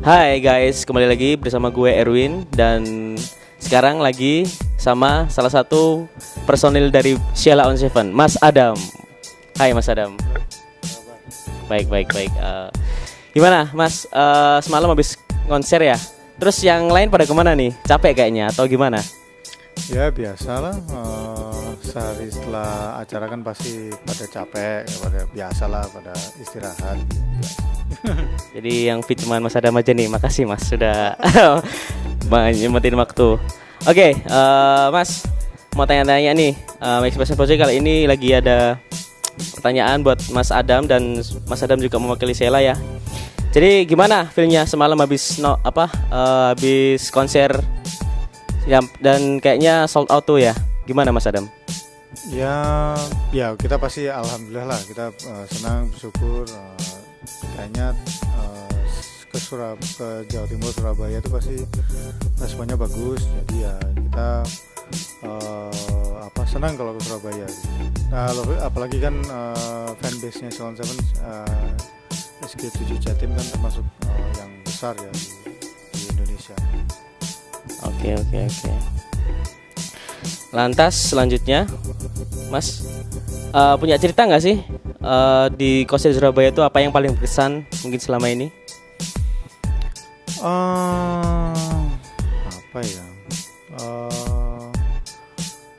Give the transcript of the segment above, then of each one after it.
Hai guys, kembali lagi bersama gue Erwin. Dan sekarang lagi sama salah satu personil dari Sheila on Seven, Mas Adam. Hai Mas Adam. Baik. Gimana Mas, semalam habis konser ya? Terus yang lain pada kemana nih? Capek kayaknya atau gimana? Ya biasalah, sehari setelah acara kan pasti pada capek, pada biasalah, pada istirahat. Jadi yang fit cuma Mas Adam aja nih. Makasih Mas sudah nyempetin waktu. Oke, Mas mau tanya-tanya nih. Expression Project kali ini lagi ada pertanyaan buat Mas Adam, dan Mas Adam juga mewakili Sheila ya. Jadi gimana feelnya semalam habis habis konser ya, dan kayaknya sold out tuh ya. Gimana Mas Adam? Ya kita pasti alhamdulillah lah, kita senang, bersyukur. Kayaknya ke Jawa Timur, Surabaya itu pasti responnya bagus. Jadi ya kita senang kalau ke Surabaya. Nah, apalagi kan fanbase-nya Sheila on Seven, SG7 Jatim kan termasuk yang besar ya di Indonesia. Oke. Lantas selanjutnya, Mas punya cerita nggak sih di konser Surabaya itu, apa yang paling berkesan mungkin selama ini? Apa ya?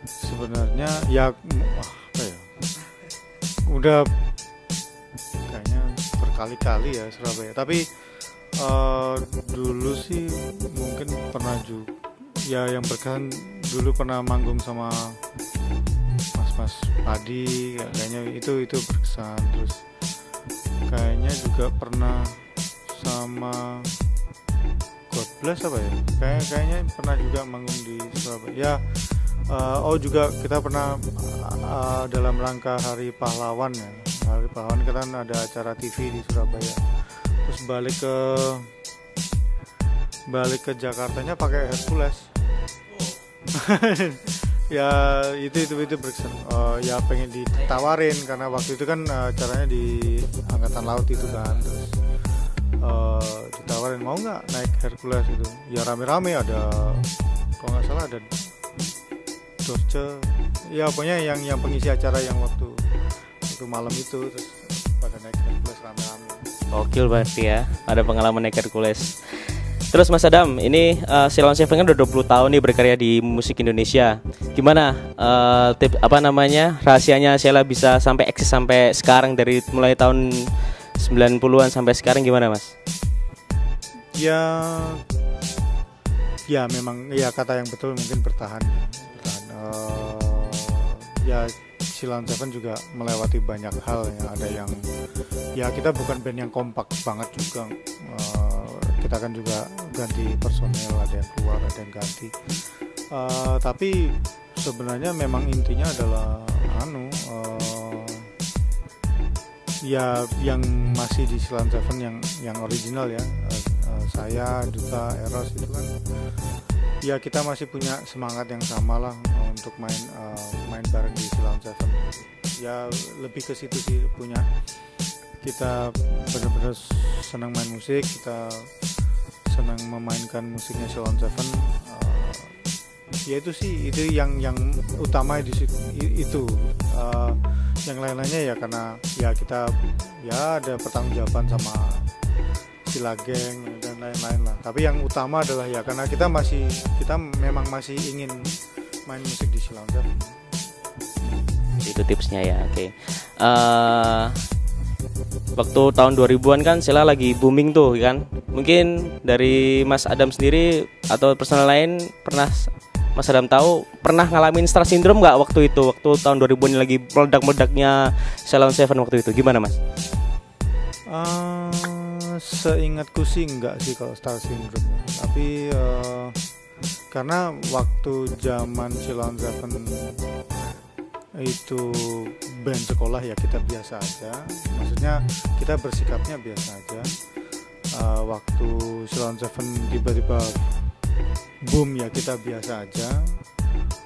Sebenarnya ya apa ya? Udah kayaknya berkali-kali ya Surabaya. Tapi dulu sih mungkin pernah juga ya, yang berkesan dulu pernah manggung sama Mas Padi, kayaknya itu berkesan. Terus kayaknya juga pernah sama God Bless apa ya, kayaknya pernah juga manggung di Surabaya ya. Juga kita pernah dalam rangka Hari Pahlawan ya. Hari Pahlawan kita kan ada acara TV di Surabaya. Terus balik ke Jakartanya pakai Hercules. Ya itu berkesan. Ya pengen ditawarin karena waktu itu kan acaranya di Angkatan Laut itu kan. Terus ditawarin mau nggak naik Hercules itu. Ya rame-rame, ada kalau nggak salah ada Dorce. Ya pokoknya yang pengisi acara yang waktu malam itu, terus pada naik Hercules rame-rame. Gokil berarti ya, ada pengalaman naik Hercules. Terus Mas Adam, ini Sheila on Seven kan udah 20 tahun nih berkarya di musik Indonesia. Gimana rahasianya Sheila bisa sampai eksis sampai sekarang, dari mulai tahun 90-an sampai sekarang, gimana Mas? Ya memang ya, kata yang betul mungkin bertahan. Ya Sheila on Seven juga melewati banyak hal ya. Ada yang ya, kita bukan band yang kompak banget juga. Kita kan juga ganti personel, ada yang keluar, ada yang ganti. Tapi sebenarnya memang intinya adalah ya yang masih di Sheila on Seven yang original ya. Saya, Duta, Eros itu kan ya, kita masih punya semangat yang sama lah untuk main bareng di Sheila on Seven. Ya lebih ke situ sih, kita benar-benar senang main musik, kita senang memainkan musiknya Sheila on Seven. Ya itu sih, itu yang utama di situ itu. Yang lain-lainnya ya karena ya kita ya ada pertanggungjawaban sama Sheila Gang dan lain-lain lah. Tapi yang utama adalah ya karena kita memang masih ingin main musik di Sheila on Seven. Itu tipsnya ya. Oke. Waktu tahun 2000-an kan Sheila lagi booming tuh kan. Mungkin dari Mas Adam sendiri atau personal lain pernah Mas Adam tahu, pernah ngalamin star syndrome nggak waktu itu, waktu tahun 2000-an lagi meledak-meledaknya Sheila on Seven waktu itu? Gimana Mas? Seingatku sih enggak sih kalau star syndrome. Tapi karena waktu zaman Sheila on Seven itu band sekolah ya, kita biasa aja. Maksudnya kita bersikapnya biasa aja. Waktu Sheila on Seven tiba-tiba boom ya, kita biasa aja.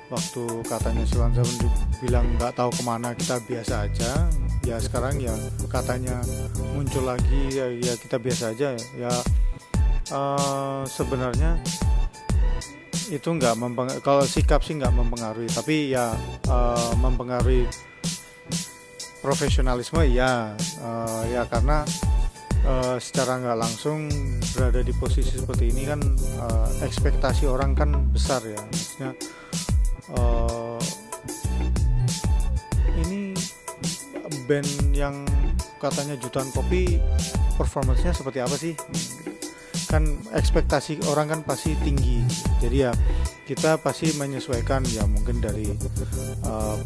Waktu katanya Sheila on Seven bilang nggak tahu kemana, kita biasa aja. Ya sekarang ya katanya muncul lagi, ya kita biasa aja. Ya sebenarnya itu nggak kalau sikap sih nggak mempengaruhi, tapi ya mempengaruhi profesionalisme ya, ya karena secara nggak langsung berada di posisi seperti ini kan, ekspektasi orang kan besar ya, maksudnya ini band yang katanya jutaan kopi performance-nya seperti apa sih, kan ekspektasi orang kan pasti tinggi. Jadi ya kita pasti menyesuaikan ya, mungkin dari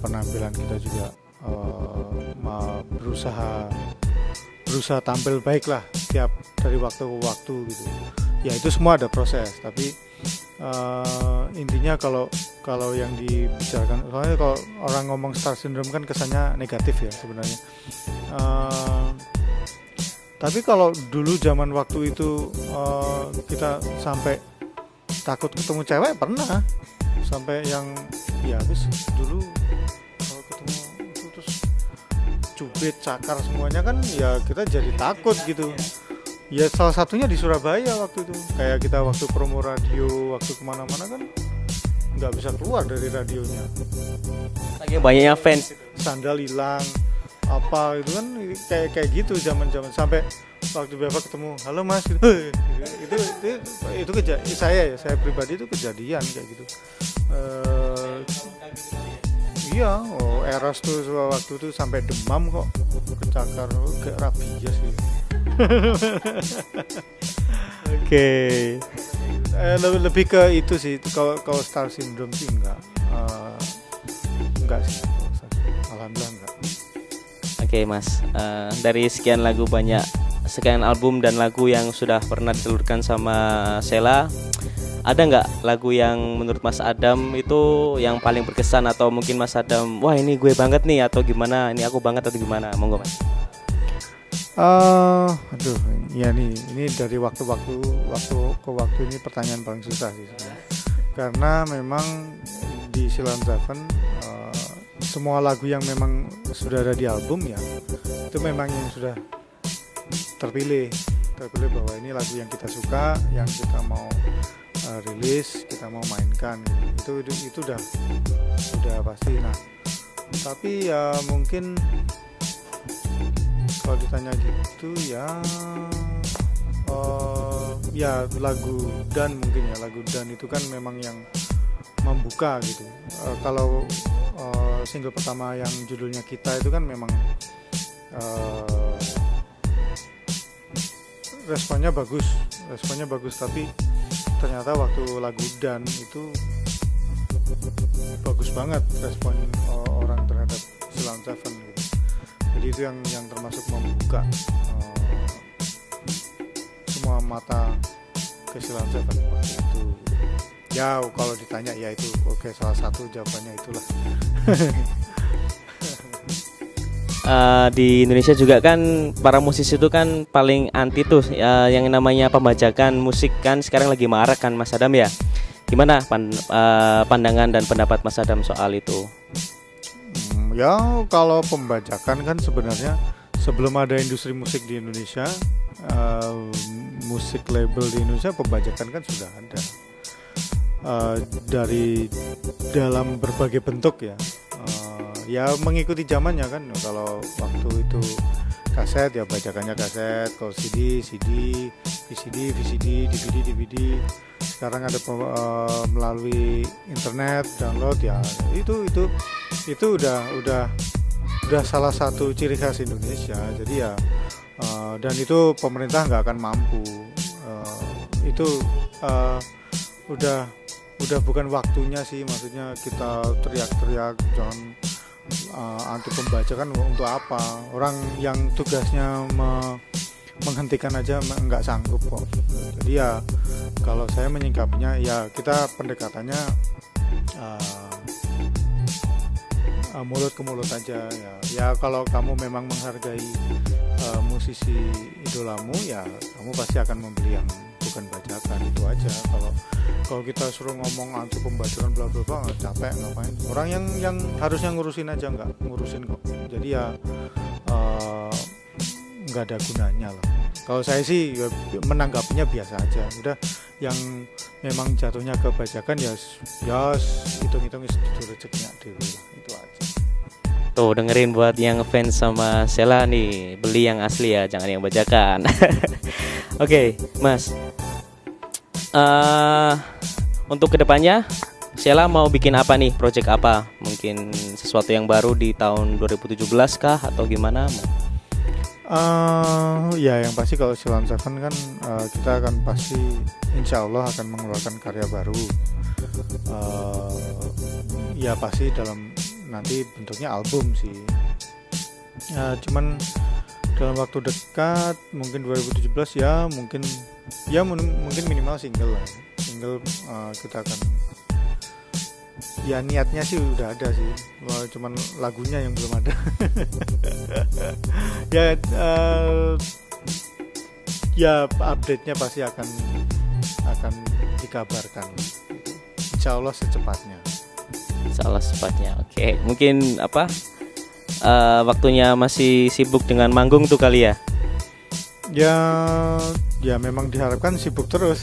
penampilan kita juga berusaha tampil baik lah tiap dari waktu ke waktu gitu. Ya itu semua ada proses, tapi intinya kalau yang dibicarakan, soalnya kalau orang ngomong star syndrome kan kesannya negatif ya sebenarnya. Tapi kalau dulu zaman waktu itu kita sampai takut ketemu cewek pernah, sampai yang ya habis dulu kalau ketemu itu terus cubit cakar semuanya kan ya kita jadi takut gitu. Ya salah satunya di Surabaya waktu itu, kayak kita waktu promo radio, waktu kemana-mana kan nggak bisa keluar dari radionya. Lagi banyaknya fans. Sandal hilang, apa itu kan kayak gitu zaman sampai waktu Bapak ketemu, halo Mas gitu. itu saya pribadi itu kejadian kayak gitu. Iya, Eros tuh waktu itu sampai demam kok, kecakar, kayak rabies gitu. Oke. Lebih ke itu sih, kalau star syndrome sih enggak sih, alhamdulillah enggak. Oke Mas, dari sekian album dan lagu yang sudah pernah ditelurkan sama Sheila, ada nggak lagu yang menurut Mas Adam itu yang paling berkesan, atau mungkin Mas Adam, wah ini gue banget nih, atau gimana, ini aku banget, atau gimana? Monggo Mas. Aduh, ya ini dari waktu ke waktu ini pertanyaan paling susah sih sebenarnya. Karena memang di Silent Seven semua lagu yang memang sudah ada di album ya, itu memang yang sudah terpilih bahwa ini lagu yang kita suka, yang kita mau rilis, kita mau mainkan gitu. Itu udah pasti. Nah, tapi ya mungkin kalau ditanya gitu ya ya lagu Dan mungkin ya, lagu Dan itu kan memang yang membuka gitu. Kalau single pertama yang judulnya Kita itu kan memang responnya bagus, tapi ternyata waktu lagu Dan itu bagus banget respon orang terhadap Silent Seven gitu. Jadi itu yang termasuk membuka semua mata ke Silent Seven waktu itu. Ya kalau ditanya ya itu oke, salah satu jawabannya itulah. Di Indonesia juga kan para musisi itu kan paling anti tuh yang namanya pembajakan musik, kan sekarang lagi marak kan Mas Adam ya. Gimana pandangan dan pendapat Mas Adam soal itu? Ya kalau pembajakan kan sebenarnya sebelum ada industri musik di Indonesia, musik label di Indonesia, pembajakan kan sudah ada dari dalam berbagai bentuk ya. Ya mengikuti zamannya kan. Kalau waktu itu kaset ya bajakannya kaset, kalau CD, VCD, DVD. Sekarang ada melalui internet, download ya. Itu udah salah satu ciri khas Indonesia. Jadi ya dan itu pemerintah nggak akan mampu. Itu udah bukan waktunya sih, maksudnya kita teriak-teriak jangan anti pembajakan untuk apa? Orang yang tugasnya menghentikan aja nggak sanggup kok. Jadi ya kalau saya menyikapinya ya kita pendekatannya mulut ke mulut aja ya. Ya kalau kamu memang menghargai musisi idolamu ya kamu pasti akan membeli yang bukan bajakan, itu aja. Kalau kita suruh ngomong anti pembajakan bla bla bla capek, ngapain? Orang yang harusnya ngurusin aja nggak ngurusin kok. Jadi ya nggak ada gunanya lah. Kalau saya sih ya, menanggapinya biasa aja. Udah yang memang jatuhnya ke bajakan ya hitung-hitung itu rezekinya dewe lah, itu aja. Tuh dengerin buat yang fans sama Sheila nih, beli yang asli ya, jangan yang bajakan. Oke, Mas. Untuk kedepannya Sheila mau bikin apa nih? Project apa? Mungkin sesuatu yang baru di tahun 2017 kah atau gimana? Ya yang pasti kalau Silon Seven kan kita akan pasti insya Allah akan mengeluarkan karya baru. Ya pasti dalam nanti bentuknya album sih. Cuman dalam waktu dekat mungkin 2017 ya mungkin minimal single lah. Single kita akan ya niatnya sih udah ada sih, cuman lagunya yang belum ada. Ya update-nya pasti akan dikabarkan. Insya Allah secepatnya. Oke, mungkin waktunya masih sibuk dengan manggung tuh kali ya? Ya memang diharapkan sibuk terus.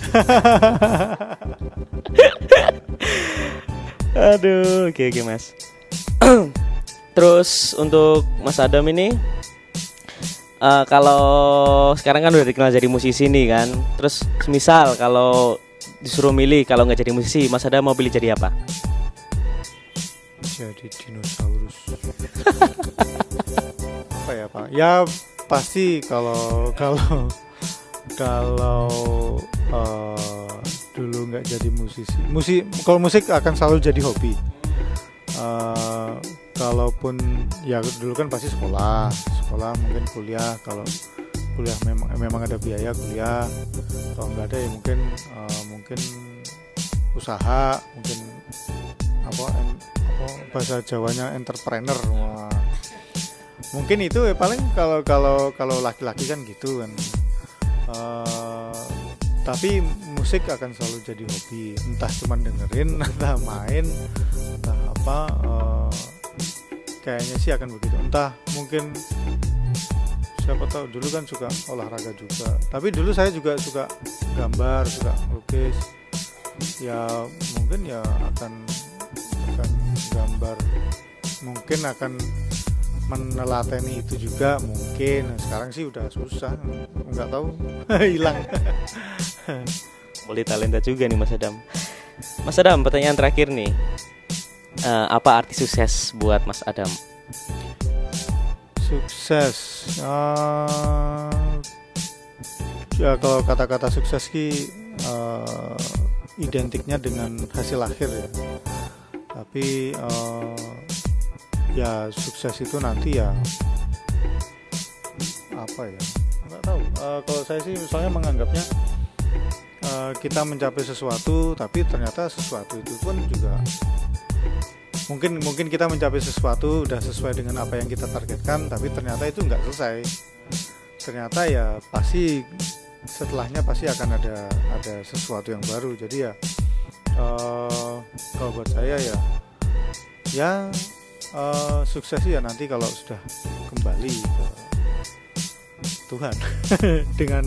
Aduh, oke Mas. Terus untuk Mas Adam ini, kalau sekarang kan udah dikenal jadi musisi nih kan. Terus semisal kalau disuruh milih, kalau nggak jadi musisi, Mas Adam mau pilih jadi apa? Jadi dinosaurus. Apa ya Pak? Ya pasti kalau dulu nggak jadi musisi, kalau musik akan selalu jadi hobi. Kalaupun ya dulu kan pasti sekolah mungkin kuliah, kalau kuliah memang ada biaya kuliah, kalau nggak ada ya mungkin usaha, mungkin apa bahasa Jawanya entrepreneur. Wah, mungkin itu ya paling kalau laki-laki kan gitu kan. Tapi musik akan selalu jadi hobi, entah cuman dengerin, entah main, entah apa. Kayaknya sih akan begitu. Entah mungkin siapa tahu, dulu kan suka olahraga juga. Tapi dulu saya juga suka gambar, suka lukis. Ya mungkin ya akan gambar, mungkin akan menelateni itu juga mungkin. Sekarang sih udah susah, nggak tahu, hilang. Multi talenta juga nih Mas Adam. Mas Adam, pertanyaan terakhir nih, apa arti sukses buat Mas Adam? Sukses, ya kalau kata-kata sukses sih identiknya dengan hasil akhir ya. Tapi ya sukses itu nanti ya apa ya, nggak tahu. Kalau saya sih misalnya menganggapnya kita mencapai sesuatu, tapi ternyata sesuatu itu pun juga mungkin kita mencapai sesuatu udah sesuai dengan apa yang kita targetkan, tapi ternyata itu nggak selesai. Ternyata ya pasti setelahnya pasti akan ada sesuatu yang baru. Jadi ya kalau buat saya ya sukses ya nanti kalau sudah kembali ke Tuhan dengan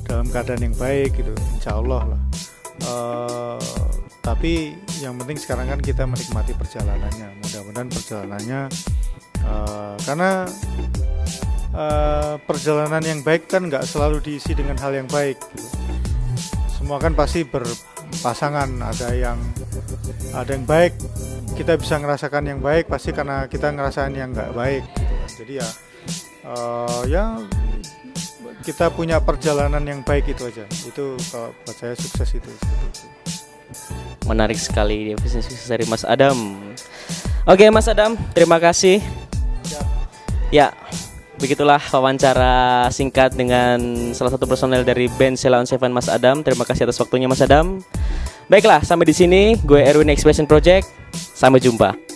dalam keadaan yang baik gitu, insya Allah lah. Tapi yang penting sekarang kan kita menikmati perjalanannya. Mudah-mudahan perjalanannya karena perjalanan yang baik kan nggak selalu diisi dengan hal yang baik gitu. Semua kan pasti berpasangan, ada yang baik, kita bisa ngerasakan yang baik pasti karena kita ngerasain yang nggak baik gitu kan. Jadi ya kita punya perjalanan yang baik itu aja. Itu kalau buat saya sukses itu. Menarik sekali definisi sukses dari Mas Adam. Oke Mas Adam, terima kasih. Ya, begitulah wawancara singkat dengan salah satu personel dari band Sheila on Seven, Mas Adam. Terima kasih atas waktunya Mas Adam. Baiklah, sampai di sini gue Erwin Expression Project. Sampai jumpa.